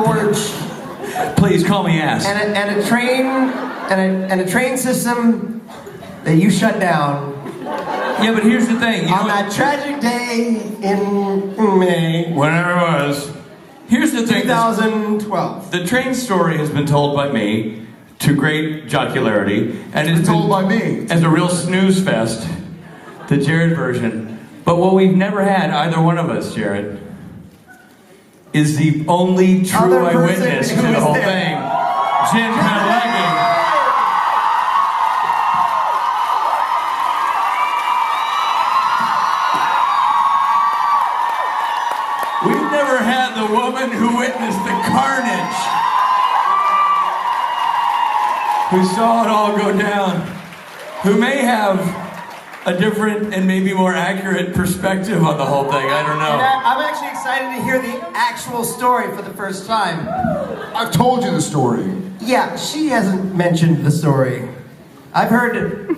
George. Please call me ass. And a train system that you shut down. Yeah, but here's the thing. You on know that tragic day in May. Whenever it was. Here's the thing. 2012. The train story has been told by me to great jocularity, and it's been told by me as a real snooze fest, the Jared version. But what we've never had, either one of us, Jared, is the only true Other person eyewitness to who the was whole there. thing, Jen Padalecki. We've never had the woman who witnessed the carnage, who saw it all go down, who may have a different and maybe more accurate perspective on the whole thing. I don't know. And I'm actually excited to hear the actual story for the first time. I've told you the story. Yeah, she hasn't mentioned the story. I've heard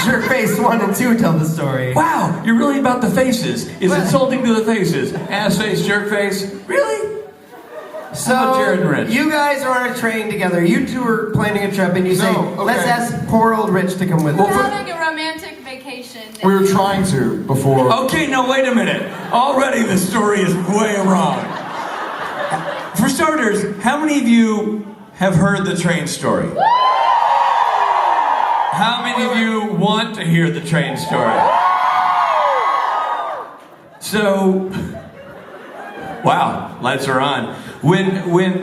Jerkface 1 and 2 tell the story. Wow, you're really about the faces. It's But- insulting to the faces. Ass face, jerk face. Really? So, How about Jared and Rich? you guys are on a train together. You two are planning a trip, and you say, No, okay. let's ask poor old Rich to come with Well, us. for- We're having a romantic vacation. We were trying to before. Okay, no, wait a minute. Already the story is way wrong. For starters, how many of you have heard the train story? How many of you want to hear the train story? So, wow, lights are on. When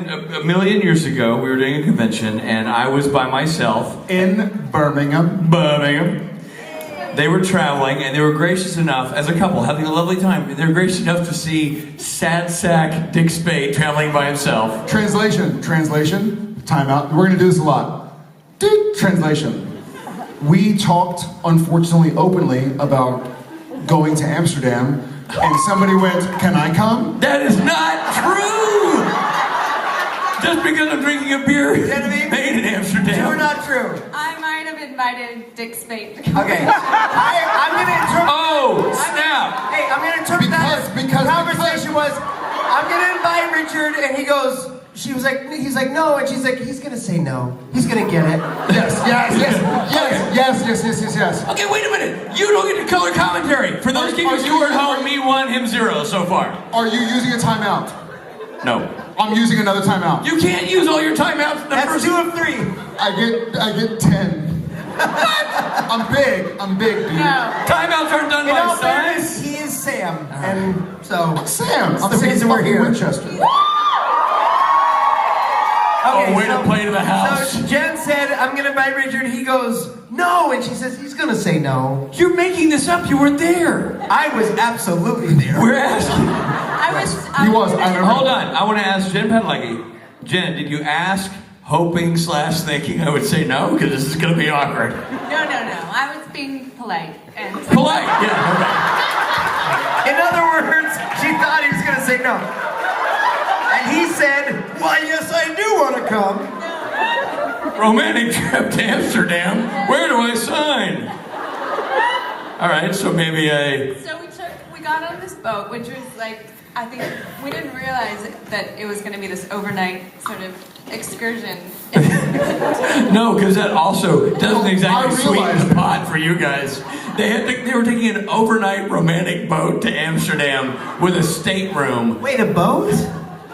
a million years ago, we were doing a convention, and I was by myself. In Birmingham. They were traveling, and they were gracious enough, as a couple, having a lovely time, they were gracious enough to see sad sack Dick Spade traveling by himself. Translation. Time out. We're gonna do this a lot. Translation. We talked, unfortunately, openly about going to Amsterdam, and somebody went, "Can I come?" That is not true! Just because I'm drinking a beer Genevieve, made in True or Amsterdam. not true? I might have invited Dick Spade to come. Okay. I'm going to interpret. Oh, snap! Hey, I'm going to interpret that as Because- the conversation was, I'm going to invite Richard, and he goes, he's like, no, and she's like, he's going to say no. He's going to get it. Yes. Okay, wait a minute. You don't get to color commentary. For those keepers who are at home, me 1, him 0 so far. Are you using a timeout? No. I'm using another timeout. You can't use all your timeouts in the That's first 2 of 3. I get 10. I'm big, dude. No. timeouts aren't done In all by fairness, size. he is Sam, and so Sam, That's I'm the saying reason we're fucking here. Winchester. Okay, way to play to the house. So Jen said, I'm gonna invite Richard. He goes, no, and she says he's gonna say no. You're making this up. You weren't there. I was absolutely there. We're asking. I was. He was. I remember. Hold on. I want to ask Jen Padalecki. Jen, did you ask, hoping / thinking I would say no? Because this is going to be awkward. No. I was being polite and. Polite. Yeah. In other words, she thought he was gonna say no. And he said, why, yes, I do want to come. Okay. Romantic trip to Amsterdam. Where do I sign? All right. So maybe So we got on this boat, which was like, I think we didn't realize that it was going to be this overnight sort of excursion. No, because that also doesn't exactly I sweeten realized the pot for you guys. They were taking an overnight romantic boat to Amsterdam with a stateroom Wait, a boat?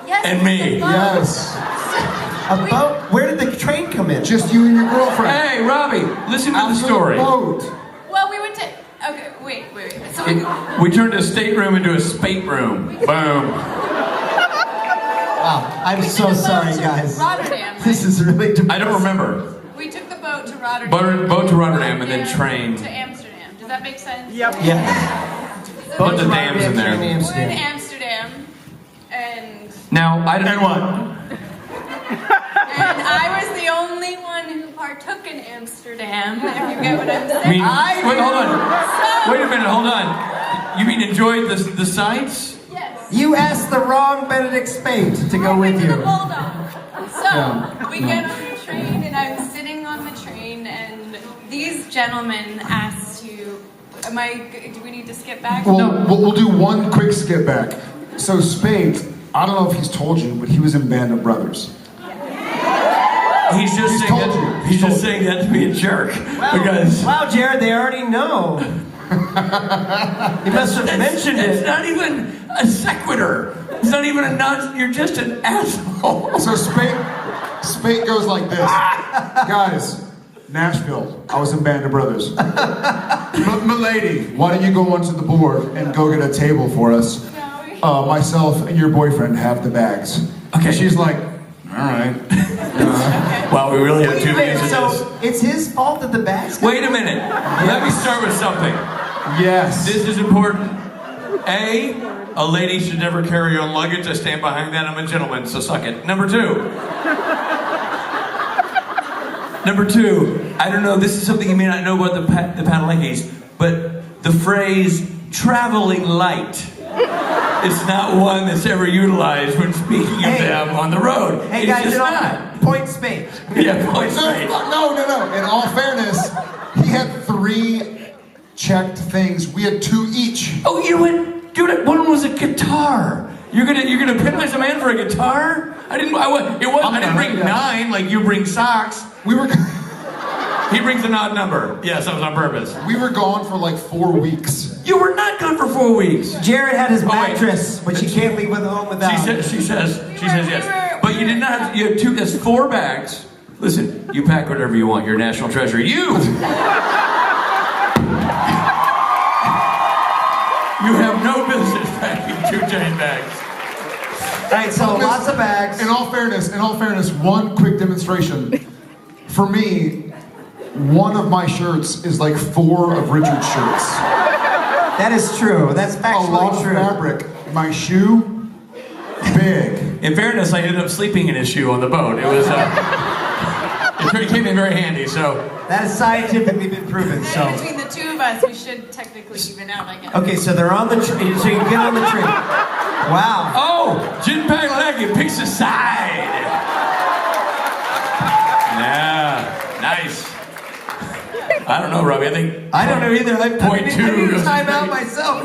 Yes, And it's me. the boat. Yes. A boat? Where did the train come in? Just you and your girlfriend. Hey, Robbie, listen to the After story. boat. Well, we went to. Okay, wait. So We turned a stateroom into a spate room. Boom. Wow, I'm we so took the boat sorry, to guys. Rotterdam. This is really depressing. I don't remember. We took the boat to Rotterdam. Boat to Rotterdam and then train. To Amsterdam. Does that make sense? Yeah. So Bunch we- of dams in there. We're in Amsterdam. Amsterdam, and Now, I don't. And what? I was the only one who partook in Amsterdam. If you get what I'm I saying. mean, wait, hold on. So- Wait a minute, hold on. You mean enjoyed the sights? Yes. You asked the wrong Benedict Spade to go with you. Hold on. So Yeah. we get on the train, and I'm sitting on the train, and these gentlemen asked to. Do we need to skip back? We'll do one quick skip back. So Spade, I don't know if he's told you, but he was in Band of Brothers. He's just He's saying told that, you. he's He's just told saying that to be a jerk. Because Wow, Jared, they already know. You must have mentioned it's it. not even a sequitur. It's not even a nonsense. You're just an asshole. So Spate goes like this. Guys, Nashville, I was in Band of Brothers. Milady, why don't you go onto the board and go get a table for us? Myself and your boyfriend have the bags. Okay. She's like, all right. Wow, we really have 2 minutes of So this. it's his fault that the bags. Wait a minute. Let me start with something. Yes. This is important. A lady should never carry her own luggage. I stand behind that. I'm a gentleman, so suck it. Number two, I don't know, this is something you may not know about the Padaleckis, but the phrase traveling light is not one that's ever utilized when speaking of them on the road. Hey It's guys, just you know, not. point Spade. Yeah, point straight. No. In all fairness, he had 3 checked things. We had 2 each. Oh, you went, dude. One was a guitar. You're gonna penalize a man for a guitar? I didn't bring 9 like you bring socks. We were He brings an odd number. Yes, that was on purpose. gone for like 4 weeks. You were not gone for 4 weeks. Jared had his Oh, wait. mattress, which he can't leave with home without. She says yes. But you did not have, you had 2, that's 4 bags. Listen, you pack whatever you want. You're a national treasure. You have no business packing 2 giant bags. All right, so lots of bags. In all fairness, one quick demonstration. For me, one of my shirts is like 4 of Richard's shirts. That is true. That's A lot factually of true. fabric. My shoe, big. In fairness, I ended up sleeping in his shoe on the boat. It was, it came in very handy, so. That is scientifically been proven. And So between the two of us, we should technically even out, I guess. okay, so they're on the tree. So you get on the tree. Wow. Oh, Jim Padalecki picks a side. Yeah, nice. I don't know, Robbie. I think I don't know either. I Point two I need to goes time to out me. myself.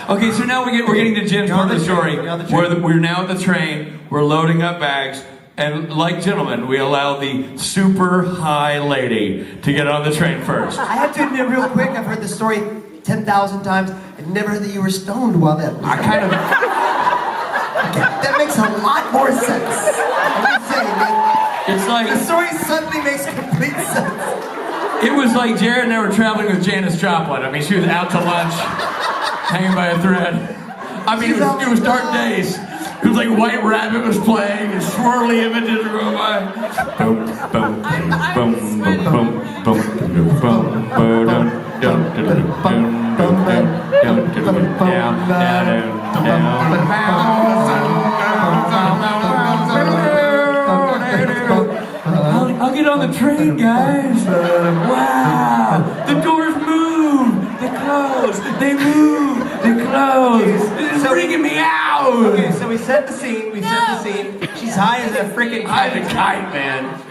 Okay, so now we're getting to Jim's You're part on of the the story. train, you're on the train. We're now at the train. We're loading up bags, and like gentlemen, we allow the super high lady to get on the train first. I have to admit, real quick, I've heard the story 10,000 times. I've never heard that you were stoned while that. I kind of. That makes a lot more sense. I'm just saying, like, It's like the story suddenly makes complete sense. it was like Jared and I were traveling with Janis Joplin. I mean, she was out to lunch, hanging by a thread. I mean, it was dark days. It was like White Rabbit was playing, and swirly images were going by. Boom, boom, boom, boom, boom, boom, boom, boom, I'll get on the train, guys. Wow, the doors move, they close, they move, they close. This is freaking me out. Okay, so we set the scene. She's high as a freaking I'm kite. a kite, man.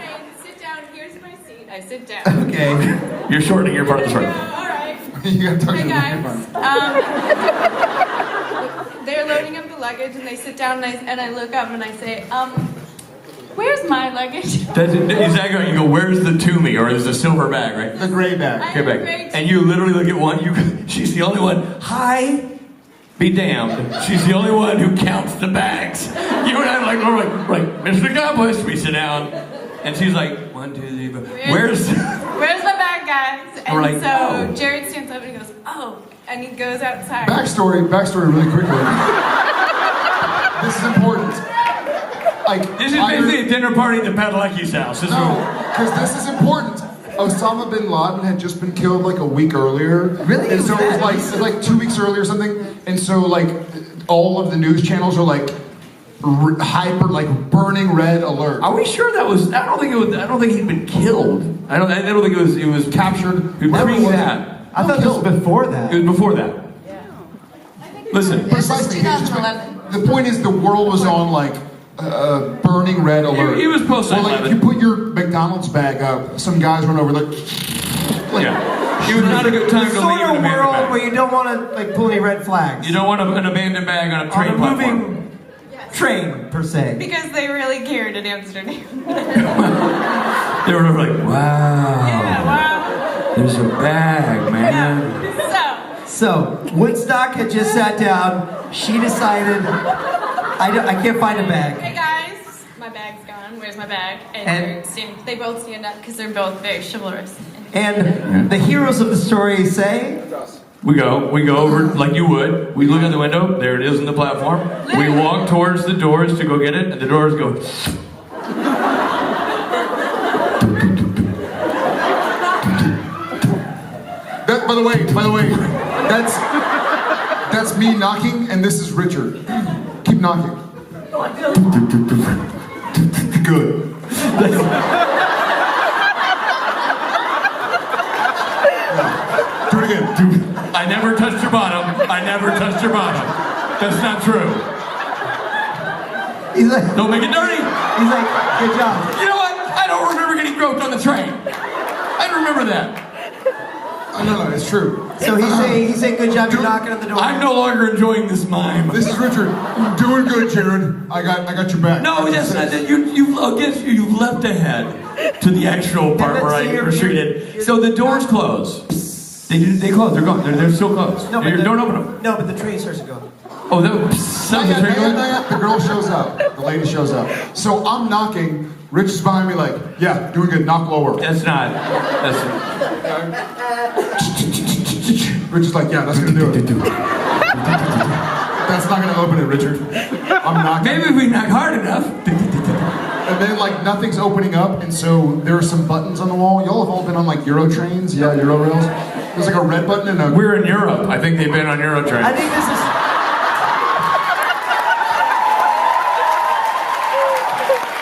Sit down, here's my seat. I sit down. Okay. You're shortening your part of the story. All right. You gotta touch Hey the guys. microphone. They're loading up the luggage and they sit down and I look up and I say, where's my luggage? Exactly. You go, where's the Toomey? Or there's a silver bag, right? The gray bag. I- Okay, bag. And you literally look at one. She's the only one. Hi. Be damned. She's the only one who counts the bags. You and I we're like, Mr. Accomplished. We sit down, and she's like, 1, 2, 3, 4. Where's? Where's my bag, guys? And We're like, so oh. Jared stands up and he goes, oh, and he goes outside. Backstory really quickly. This is important. Like, This is basically a dinner party at the Padalecki's house. This is No, because this is important. Osama bin Laden had just been killed like a week earlier. Really? And so it was like 2 weeks earlier or something. And so like all of the news channels are like hyper, like burning red alert. Are we sure that was? I don't think he'd been killed. I don't think it was captured. Pre that. I thought this was before that. It was before that. Listen. This is Precisely. 2011. The point is the world was on like burning red alert. He was post Or like 9/11. if you put your McDonald's bag up, some guys run over like Yeah. It was not a good time to Sort leave an of abandoned world bag. where you don't want to like pull any red flags. You don't want an abandoned bag on a train on a platform. moving train, per se? Because they really cared in Amsterdam. They were like, wow. Yeah, wow. There's a bag, man. So, Woodstock had just sat down. She decided, I can't find a bag. Hey guys, my bag's gone. Where's my bag? And- they both stand up because they're both very chivalrous. And the heroes of the story say, We go over like you would. We look out the window. There it is on the platform. We walk towards the doors to go get it, and the doors go. By the way, that's me knocking, and this is Richard. Keep knocking. Good. Do it again. I never touched your bottom. That's not true. he's like, Don't make it dirty. he's like, good job. You know what? I don't remember getting groped on the train. I don't remember that. No, it's true. So he's saying, good job, you're knocking on the door. I'm no longer enjoying this mime. This is Richard. Doing good, Jared. I got your back. No, that's not that. You've leapt ahead to the actual part where I retreated. So the doors close. They close. They're gone. They're still closed. No, but Don't open them. No, but the train starts to go. Oh, that was Not yet, not yet. The girl shows up. The lady shows up. So I'm knocking. Rich is behind me like, yeah, doing good. Knock lower. That's not. Rich is like, yeah, that's gonna do it. That's not gonna open it, Richard. I'm knocking. Maybe if we knock hard enough. And then like nothing's opening up, and so there are some buttons on the wall. Y'all have all been on like Euro trains, yeah, Euro rails. There's like a red button and a. We're in Europe. I think they've been on Eurotrain. I think this is.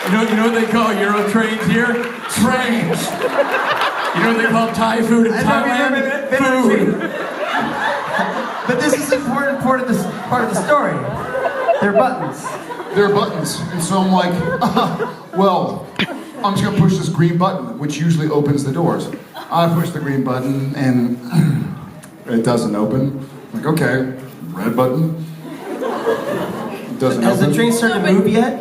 You know what they call Euro trains here? Trains. You know what they call Thai food in Thailand? Food. But this is an important part of the story. They're buttons. There are buttons, and so I'm like, well, I'm just gonna push this green button, which usually opens the doors. I push the green button, and it doesn't open. I'm like, okay, red button. It doesn't Has open. the train started to move yet?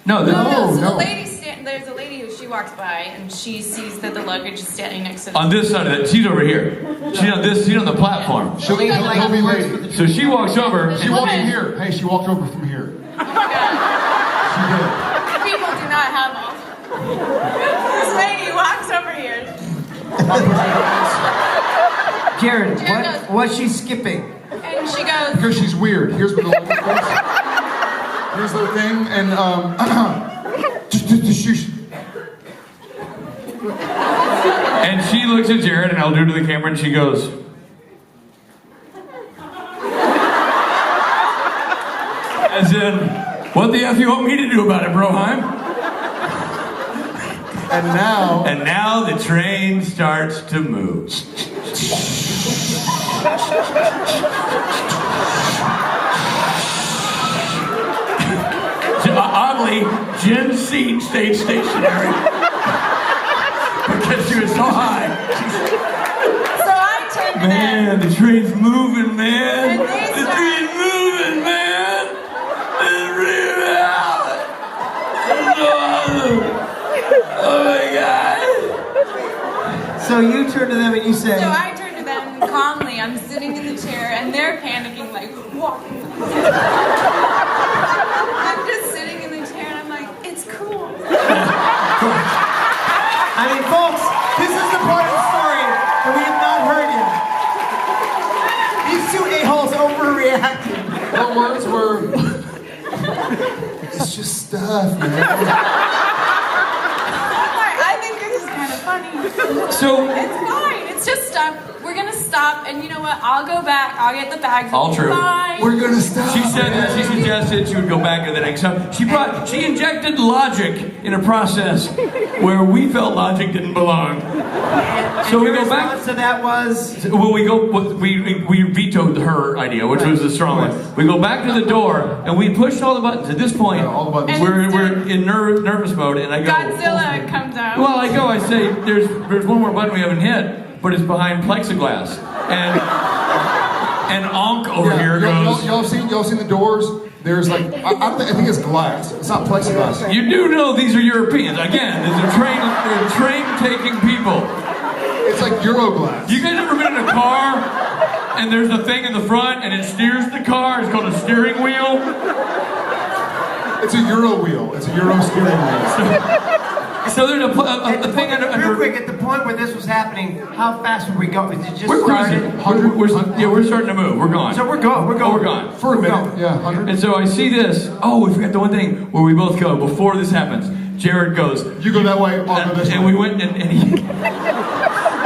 No, So no. there's a lady who she walks by and she sees that the luggage is standing next to the on this side of it. She's over here. She's on the platform. She'll be lady. So she walks over. She walked in here. Hey, she walked over from here. Oh my God. She did. People do not have all. This lady walks over here. Jared, Jared goes- what's she skipping? And she goes, Because she's weird. Here's what the luggage goes. Here's the thing, and And she looks at Jared, and I'll do it to the camera, and she goes. As in, what the F you want me to do about it, Broheim? and now the train starts to move. Oddly, Jen's seat stayed stationary because she was so high. so I turned to them. Man, the train's moving, man. And they The start- train's moving, man. It's really out. It's so awesome. Oh my God. So you turn to them and you say, So I turn to them calmly. I'm sitting in the chair and they're panicking like, what? I'm just sitting in the chair and I'm like, it's cool. I mean, folks, this is the part of the story that we have not heard yet. These two a-holes overreacted. her words were, it's just stuff, man. I think this is kind of funny. So It's fine. It's just stuff. We're gonna stop, and you know what? I'll go back. I'll get the bags. All true. Fine. We're gonna stop. she said that she suggested she would go back to the next time. She injected logic in a process where we felt logic didn't belong. So we Your go back. response to that was, Well, we vetoed her idea, which was the strong one. We go back to the door and we pushed all the buttons. At this point, Yeah, all the buttons. we're in nervous mode, and I go. Godzilla comes out. Well, I say there's one more button we haven't hit, but it's behind plexiglass, and Onk over here goes. Y'all seen the doors? there's like, I think it's glass. It's not plexiglass. You do know these are Europeans. Again, they're train-taking people. It's like Euroglass. You guys ever been in a car and there's a thing in the front and it steers the car? It's called a steering wheel. It's a Euro wheel. It's a Euro steering wheel. So there's a thing Real quick, at the point where this was happening, how fast were we going? Was it just We're started? cruising. We're starting to move. We're gone. So we're going. We're going. We're gone. For a minute, yeah, 100. And so I see this. Oh, we forgot the one thing where we both go before this happens. Jared goes. You go that way, I'll go this way. And we went and he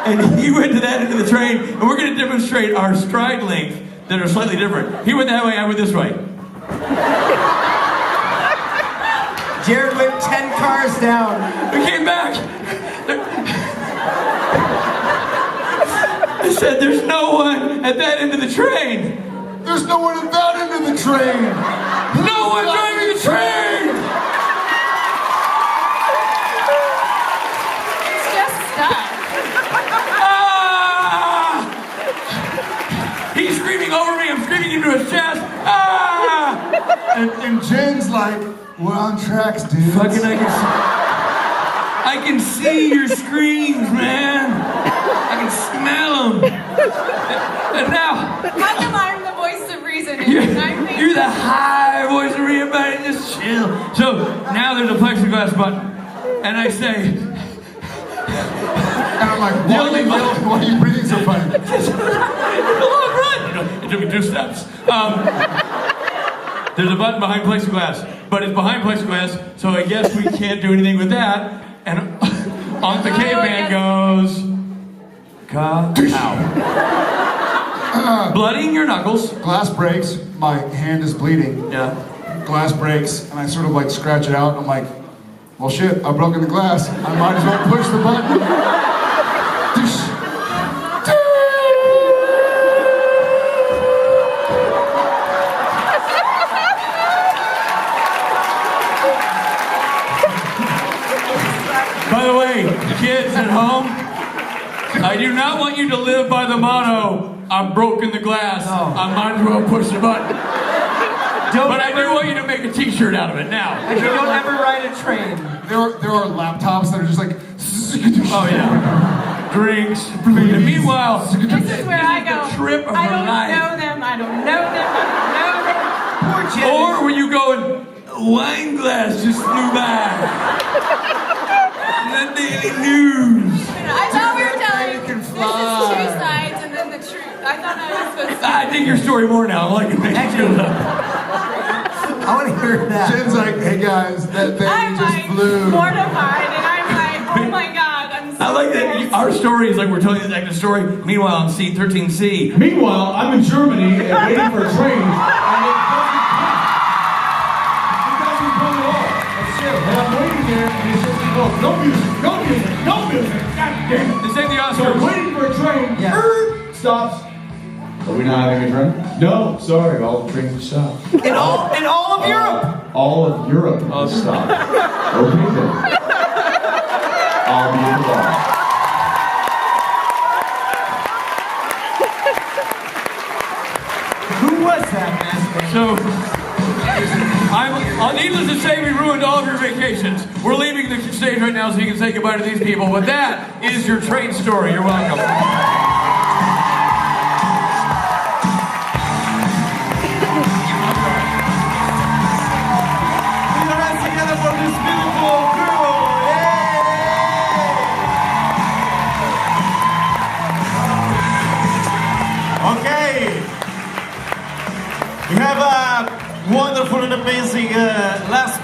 and he went to that end of the train, and we're going to demonstrate our stride length that are slightly different. He went that way. I went this way. Jared went 10 cars down. We came back. I said, "There's no one at that end of the train. There's no one at that end of the train. No one driving the train." It's just stuck. Ah! He's screaming over me. I'm screaming into his chest. Ah! And Jen's like, we're on tracks, dude. Fucking, I can see your screams, man. I can smell them. And now, How come I'm the voice of reason? And you're the high voice of everybody. Just chill. So now there's a plexiglass button, and I say, And I'm like, why are you breathing so funny? "Come on, run!" It took me 2 steps. There's a button behind plexiglass, but it's behind plexiglass, so I guess we can't do anything with that. And on the caveman goes, "Ka-pow." Blooding your knuckles. Glass breaks, my hand is bleeding. Yeah. Glass breaks, and I sort of like scratch it out. I'm like, well shit, I've broken the glass. I might as well push the button. By the way, kids at home, I do not want you to live by the motto, "I've broken the glass, I might as well push the button." But I do want you to make a t-shirt out of it now. And you don't ever ride a train. There are laptops that are just like, Oh yeah. Drinks. And meanwhile, this is where I go. the trip of I her don't life. know them. I don't know them. I don't know them. Poor Jen. Or were you going, "Wine glass just flew by"? The Daily News. I thought we were telling You can this is fly. 2 sides and then the truth. I thought I was supposed to. I dig your story more now. I like it. Makes you feel I want to hear that. Jen's like, hey guys, that thing I'm just like flew. mortified and I'm like, oh my god, I'm so I like that our story is like we're telling this active story. Meanwhile, on scene 13C. Meanwhile, I'm in Germany and waiting for a train, and it doesn't come at all. That's true. And I'm waiting there, and it's just like, no music, no music, no music. God damn it. This ain't the So I'm Oscars. waiting for a train. Yeah. Stops. Are we not having a train? No, sorry, all the trains have stopped. In all of Europe. All of Europe has stopped. Okay then. I'll be in the bar. Who was that, man? So, needless to say, we ruined all of your vacations. We're leaving the stage right now so you can say goodbye to these people. But that is your train story. You're welcome. Okay. We have a wonderful and amazing last